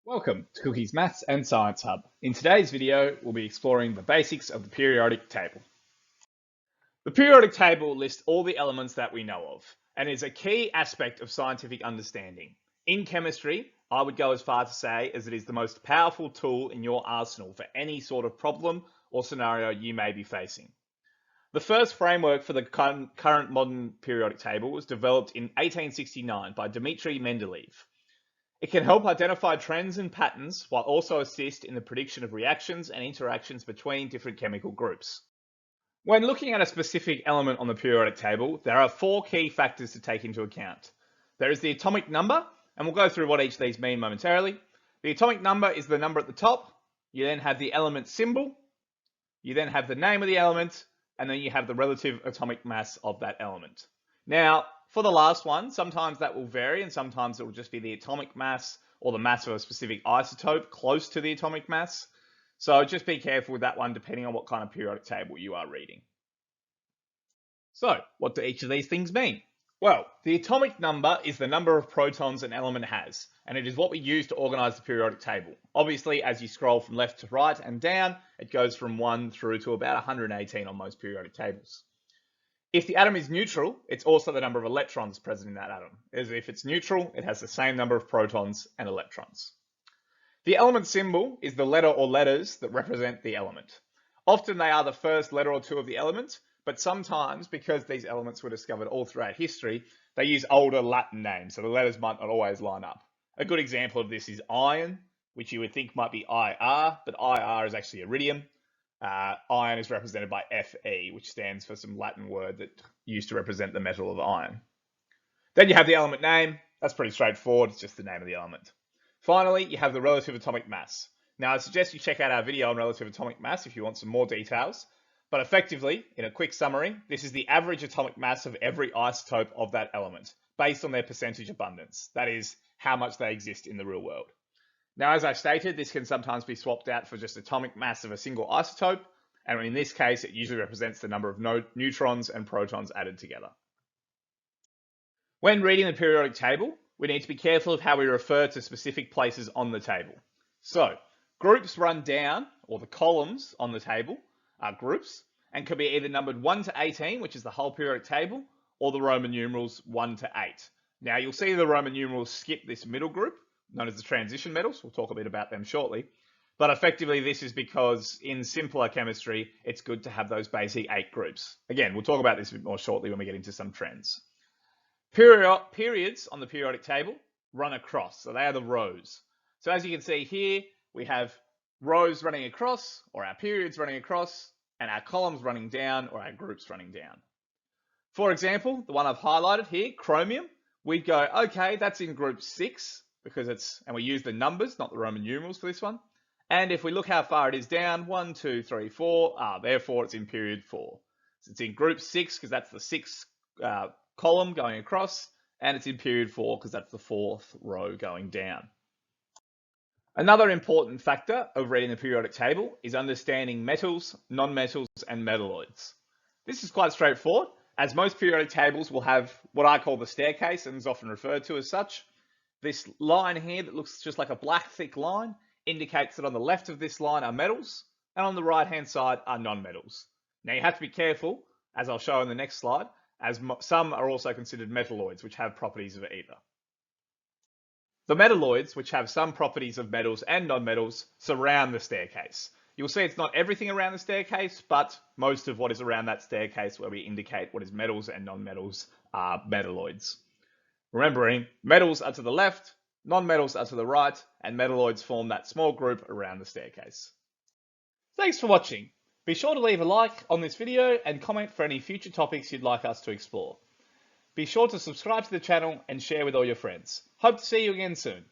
Welcome to Cookie's Maths and Science Hub. In today's video, we'll be exploring the basics of the periodic table. The periodic table lists all the elements that we know of and is a key aspect of scientific understanding. In chemistry, I would go as far to say as it is the most powerful tool in your arsenal for any sort of problem or scenario you may be facing. The first framework for the current modern periodic table was developed in 1869 by Dmitry Mendeleev. It can help identify trends and patterns while also assist in the prediction of reactions and interactions between different chemical groups. When looking at a specific element on the periodic table, there are four key factors to take into account. There is the atomic number, and we'll go through what each of these mean momentarily. The atomic number is the number at the top. You then have the element symbol. You then have the name of the element, and then you have the relative atomic mass of that element. Now, for the last one, sometimes that will vary and sometimes it will just be the atomic mass or the mass of a specific isotope close to the atomic mass. So just be careful with that one depending on what kind of periodic table you are reading. So what do each of these things mean? Well, the atomic number is the number of protons an element has, and it is what we use to organize the periodic table. Obviously, as you scroll from left to right and down, it goes from 1 through to about 118 on most periodic tables. If the atom is neutral, it's also the number of electrons present in that atom. As if it's neutral, it has the same number of protons and electrons. The element symbol is the letter or letters that represent the element. Often they are the first letter or two of the element, but sometimes, because these elements were discovered all throughout history, they use older Latin names, so the letters might not always line up. A good example of this is iron, which you would think might be IR, but IR is actually iridium. Iron is represented by Fe, which stands for some Latin word that used to represent the metal of iron. Then you have the element name. That's pretty straightforward. It's just the name of the element. Finally, you have the relative atomic mass. Now, I suggest you check out our video on relative atomic mass if you want some more details. But effectively, in a quick summary, this is the average atomic mass of every isotope of that element, based on their percentage abundance. That is, how much they exist in the real world. Now, as I stated, this can sometimes be swapped out for just atomic mass of a single isotope, and in this case, it usually represents the number of neutrons and protons added together. When reading the periodic table, we need to be careful of how we refer to specific places on the table. So, groups run down, or the columns on the table are groups, and can be either numbered 1 to 18, which is the whole periodic table, or the Roman numerals 1 to 8. Now, you'll see the Roman numerals skip this middle group, known as the transition metals. We'll talk a bit about them shortly. But effectively, this is because in simpler chemistry, it's good to have those basic 8 groups. Again, we'll talk about this a bit more shortly when we get into some trends. Periods on the periodic table run across, so they are the rows. So as you can see here, we have rows running across, or our periods running across, and our columns running down, or our groups running down. For example, the one I've highlighted here, chromium, we'd go, okay, that's in group 6, because and we use the numbers, not the Roman numerals for this one. And if we look how far it is down, 1, 2, 3, 4, therefore it's in period 4. So it's in group 6 because that's the 6th column going across, and it's in period 4 because that's the 4th row going down. Another important factor of reading the periodic table is understanding metals, nonmetals, and metalloids. This is quite straightforward, as most periodic tables will have what I call the staircase, and is often referred to as such. This line here that looks just like a black thick line indicates that on the left of this line are metals and on the right hand side are non-metals. Now you have to be careful, as I'll show in the next slide, as some are also considered metalloids, which have properties of either. The metalloids, which have some properties of metals and non-metals, surround the staircase. You'll see it's not everything around the staircase, but most of what is around that staircase where we indicate what is metals and non-metals are metalloids. Remembering, metals are to the left, non-metals are to the right, and metalloids form that small group around the staircase. Thanks for watching. Be sure to leave a like on this video and comment for any future topics you'd like us to explore. Be sure to subscribe to the channel and share with all your friends. Hope to see you again soon.